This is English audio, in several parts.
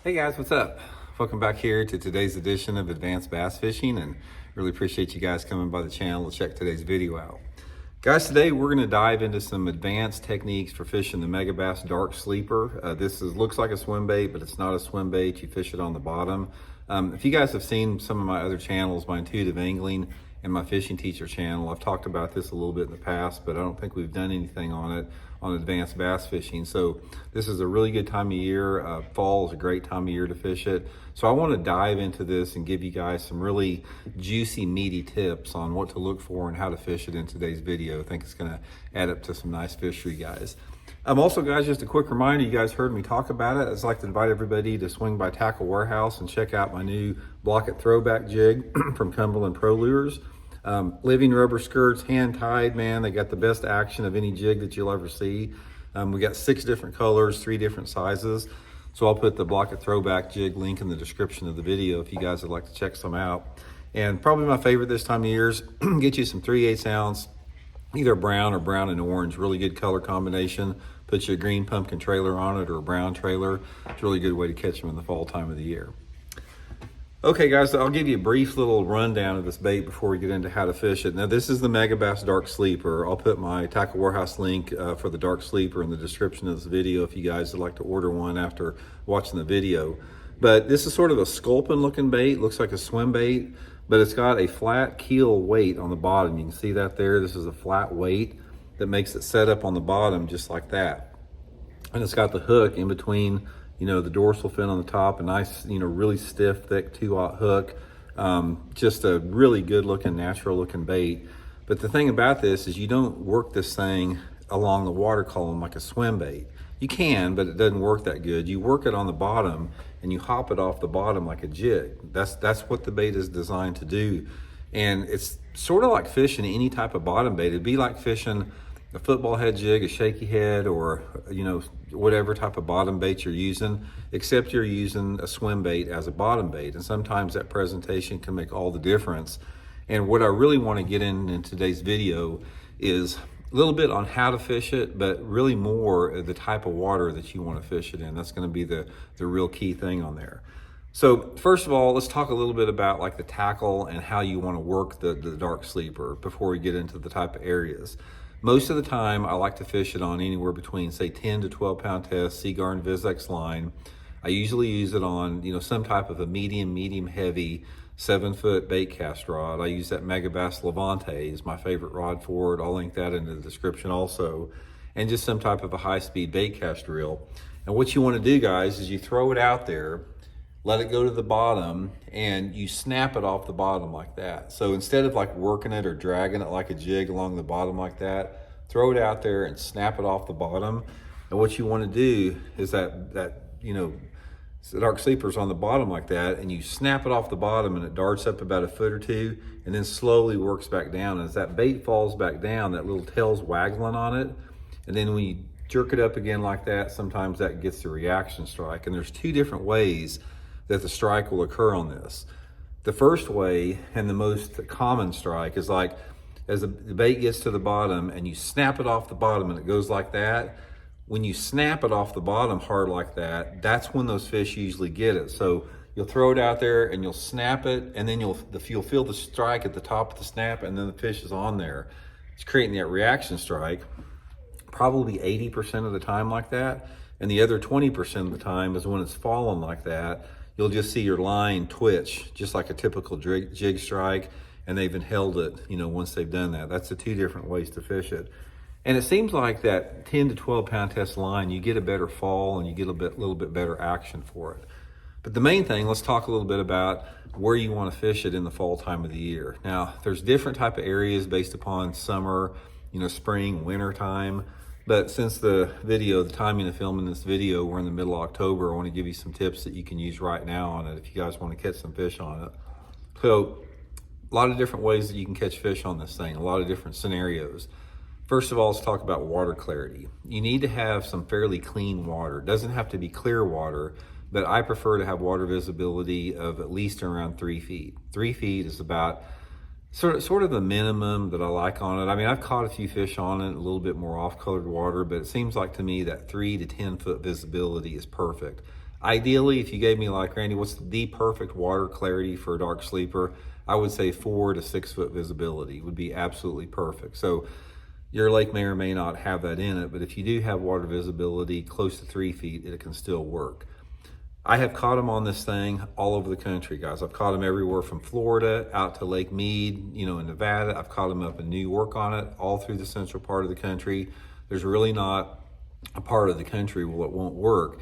Hey guys, what's up? Welcome back here to today's edition of Advanced Bass Fishing, and really appreciate you guys coming by the channel to check today's video out. Guys, today we're going to dive into some advanced techniques for fishing the Megabass Dark Sleeper. Looks like a swim bait, but it's not a swim bait. You fish it on the bottom. If you guys have seen some of my other channels, my Intuitive Angling and my Fishing Teacher channel, I've talked about this a little bit in the past, but I don't think we've done anything on it on advanced bass fishing. So this is a really good time of year. Fall is a great time of year to fish it. So I want to dive into this and give you guys some really juicy, meaty tips on what to look for and how to fish it in today's video. I think it's going to add up to some nice fish for you guys. Also, guys, just a quick reminder, you guys heard me talk about it. I'd just like to invite everybody to swing by Tackle Warehouse and check out my new Blaukat throwback jig from Cumberland Pro Lures. Living rubber skirts, hand tied, man. They got the best action of any jig that you'll ever see. We got 6 different colors, 3 different sizes. So I'll put the Blaukat throwback jig link in the description of the video if you guys would like to check some out. And probably my favorite this time of year is get you some 3/8 ounce, either brown or brown and orange. Really good color combination. Put you a green pumpkin trailer on it or a brown trailer. It's a really good way to catch them in the fall time of the year. Okay guys, I'll give you a brief little rundown of this bait before we get into how to fish it. Now this is the Megabass Dark Sleeper. I'll put my Tackle Warehouse link for the Dark Sleeper in the description of this video if you guys would like to order one after watching the video. But this is sort of a sculpin looking bait, looks like a swim bait, but it's got a flat keel weight on the bottom. You can see that there. This is a flat weight that makes it set up on the bottom just like that. And it's got the hook in between, the dorsal fin on the top, a nice, really stiff, thick 2/0 hook. Just a really good looking, natural looking bait. But the thing about this is you don't work this thing along the water column like a swim bait. You can, but it doesn't work that good. You work it on the bottom and you hop it off the bottom like a jig. That's what the bait is designed to do. And it's sort of like fishing any type of bottom bait. It'd be like fishing a football head jig, a shaky head, or whatever type of bottom bait you're using, except you're using a swim bait as a bottom bait. And sometimes that presentation can make all the difference. And what I really want to get in today's video is a little bit on how to fish it, but really more the type of water that you want to fish it in. That's going to be the real key thing on there. So first of all, let's talk a little bit about like the tackle and how you want to work the Dark Sleeper before we get into the type of areas. Most of the time, I like to fish it on anywhere between, say, 10 to 12 pound test Seaguar Vizex line. I usually use it on, some type of a medium heavy 7-foot bait cast rod. I use that Megabass Levante is my favorite rod for it. I'll link that in the description also. And just some type of a high-speed bait cast reel. And what you want to do, guys, is you throw it out there, let it go to the bottom, and you snap it off the bottom like that. So instead of like working it or dragging it like a jig along the bottom like that, throw it out there and snap it off the bottom. And what you want to do is that the Dark Sleeper's on the bottom like that, and you snap it off the bottom and it darts up about a foot or two and then slowly works back down. And as that bait falls back down, that little tail's waggling on it. And then when you jerk it up again like that, sometimes that gets the reaction strike. And there's 2 different ways that the strike will occur on this. The first way, and the most common strike, is like as the bait gets to the bottom and you snap it off the bottom and it goes like that. When you snap it off the bottom hard like that, that's when those fish usually get it. So you'll throw it out there and you'll snap it, and then you'll feel the strike at the top of the snap, and then the fish is on there. It's creating that reaction strike probably 80% of the time like that. And the other 20% of the time is when it's falling like that. You'll just see your line twitch, just like a typical jig strike, and they've held it, once they've done that. That's the 2 different ways to fish it. And it seems like that 10 to 12 pound test line, you get a better fall and you get a little bit better action for it. But the main thing, let's talk a little bit about where you want to fish it in the fall time of the year. Now, there's different type of areas based upon summer, spring, winter time. But since the timing of filming this video, we're in the middle of October, I want to give you some tips that you can use right now on it if you guys want to catch some fish on it. So a lot of different ways that you can catch fish on this thing, a lot of different scenarios. First of all, let's talk about water clarity. You need to have some fairly clean water. It doesn't have to be clear water, but I prefer to have water visibility of at least around 3 feet. 3 feet is about sort of the minimum that I like on it. I mean, I've caught a few fish on it, a little bit more off-colored water, but it seems like to me that 3 to 10 foot visibility is perfect. Ideally, if you gave me like, Randy, what's the perfect water clarity for a dark sleeper? I would say 4 to 6 foot visibility would be absolutely perfect. So your lake may or may not have that in it, but if you do have water visibility close to 3 feet, it can still work. I have caught them on this thing all over the country, guys. I've caught them everywhere from Florida out to Lake Mead, in Nevada. I've caught them up in New York on it, all through the central part of the country. There's really not a part of the country where it won't work.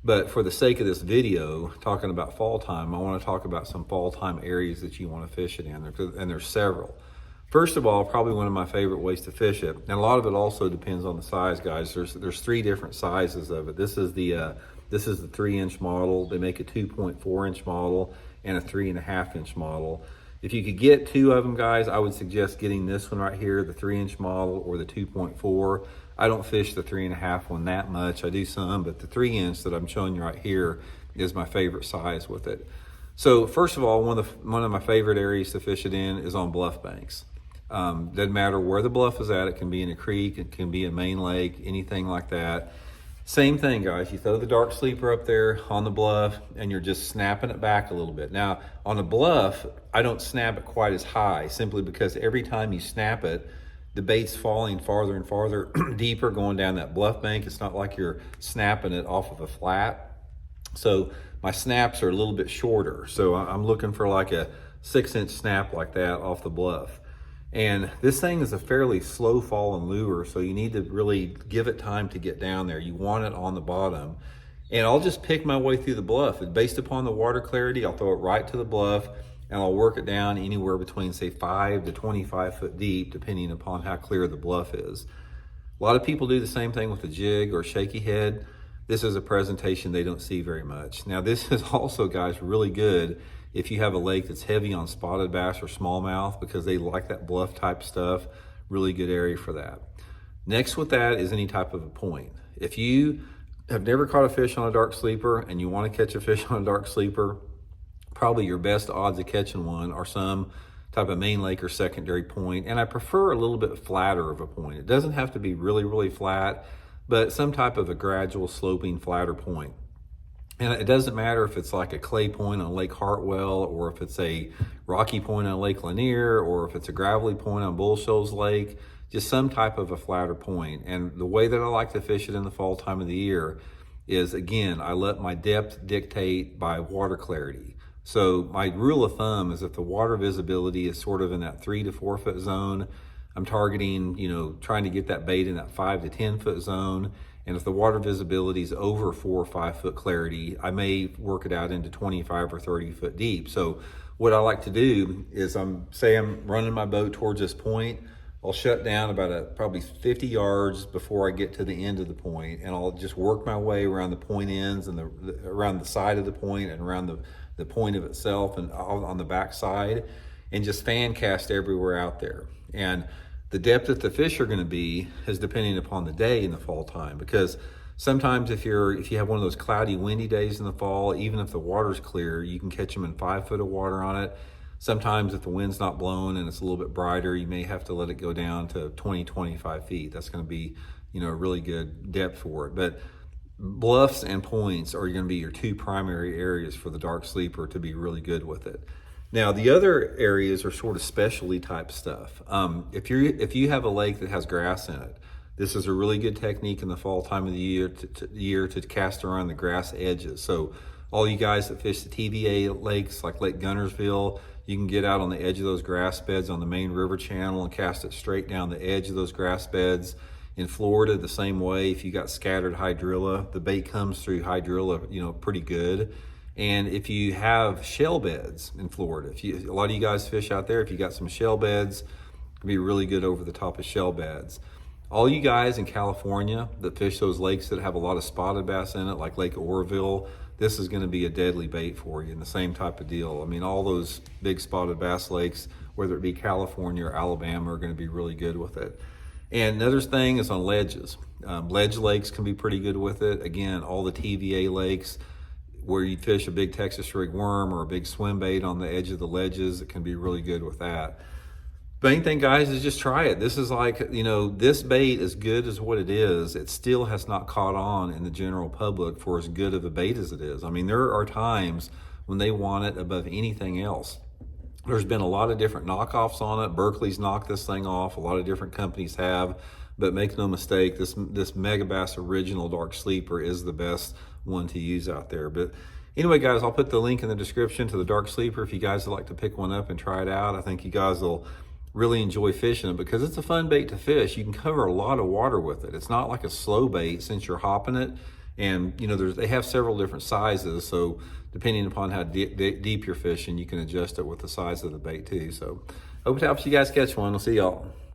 But for the sake of this video, talking about fall time, I want to talk about some fall time areas that you want to fish it in, and there's several. First of all, probably one of my favorite ways to fish it, and a lot of it also depends on the size, guys. There's 3 different sizes of it. This is the 3-inch model. They make a 2.4-inch model and a 3.5-inch model. If you could get 2 of them, guys, I would suggest getting this one right here, the 3-inch model or the 2.4. I don't fish the 3.5 one that much. I do some, but the 3-inch that I'm showing you right here is my favorite size with it. So first of all, one of my favorite areas to fish it in is on bluff banks. Doesn't matter where the bluff is at. It can be in a creek, it can be a main lake, anything like that. Same thing, guys. You throw the dark sleeper up there on the bluff and you're just snapping it back a little bit. Now, on a bluff, I don't snap it quite as high, simply because every time you snap it, the bait's falling farther and farther deeper going down that bluff bank. It's not like you're snapping it off of a flat. So my snaps are a little bit shorter. So I'm looking for like a 6-inch snap like that off the bluff. And this thing is a fairly slow falling lure, so you need to really give it time to get down there. You want it on the bottom. And I'll just pick my way through the bluff. And based upon the water clarity, I'll throw it right to the bluff and I'll work it down anywhere between, say, 5 to 25 foot deep, depending upon how clear the bluff is. A lot of people do the same thing with a jig or shaky head. This is a presentation they don't see very much. Now, this is also, guys, really good if you have a lake that's heavy on spotted bass or smallmouth, because they like that bluff type stuff. Really good area for that. Next with that is any type of a point. If you have never caught a fish on a dark sleeper and you want to catch a fish on a dark sleeper, probably your best odds of catching one are some type of main lake or secondary point. And I prefer a little bit flatter of a point. It doesn't have to be really, really flat, but some type of a gradual sloping flatter point. And it doesn't matter if it's like a clay point on Lake Hartwell, or if it's a rocky point on Lake Lanier, or if it's a gravelly point on Bull Shoals Lake, just some type of a flatter point. And the way that I like to fish it in the fall time of the year is, again, I let my depth dictate by water clarity. So my rule of thumb is if the water visibility is sort of in that 3 to 4 foot zone, I'm targeting, trying to get that bait in that 5 to 10 foot zone. And if the water visibility is over 4 or 5 foot clarity, I may work it out into 25 or 30 foot deep. So what I like to do is, say I'm running my boat towards this point, I'll shut down about probably 50 yards before I get to the end of the point, and I'll just work my way around the point ends and around the side of the point and around the point of itself and on the back side, and just fan cast everywhere out there. And the depth that the fish are going to be is depending upon the day in the fall time, because sometimes if you have one of those cloudy, windy days in the fall, even if the water's clear, you can catch them in 5 foot of water on it. Sometimes if the wind's not blowing and it's a little bit brighter, you may have to let it go down to 20, 25 feet. That's going to be, a really good depth for it. But bluffs and points are going to be your 2 primary areas for the dark sleeper to be really good with it. Now, the other areas are sort of specialty type stuff. If you have a lake that has grass in it, this is a really good technique in the fall time of the year to cast around the grass edges. So all you guys that fish the TVA lakes like Lake Gunnersville, you can get out on the edge of those grass beds on the main river channel and cast it straight down the edge of those grass beds. In Florida, the same way. If you got scattered hydrilla, the bait comes through hydrilla, pretty good. And if you have shell beds in Florida, a lot of you guys fish out there, if you got some shell beds, it can be really good over the top of shell beds. All you guys in California that fish those lakes that have a lot of spotted bass in it, like Lake Oroville, this is going to be a deadly bait for you, and the same type of deal. I mean, all those big spotted bass lakes, whether it be California or Alabama, are going to be really good with it. And another thing is on ledges. Ledge lakes can be pretty good with it. Again, all the TVA lakes where you fish a big Texas rig worm or a big swim bait on the edge of the ledges, it can be really good with that. Main thing, guys, is just try it. This is like, you know, this bait, as good as what it is, it still has not caught on in the general public for as good of a bait as it is. I mean, there are times when they want it above anything else. There's been a lot of different knockoffs on it. Berkeley's knocked this thing off. A lot of different companies have, but make no mistake, this Megabass Original Dark Sleeper is the best one to use out there. But anyway, guys, I'll put the link in the description to the Dark Sleeper if you guys would like to pick one up and try it out. I think you guys will really enjoy fishing it because it's a fun bait to fish. You can cover a lot of water with it. It's not like a slow bait since you're hopping it. And you know, they have several different sizes, so depending upon how deep you're fishing, you can adjust it with the size of the bait too. So I hope it helps you guys catch one. I'll see y'all.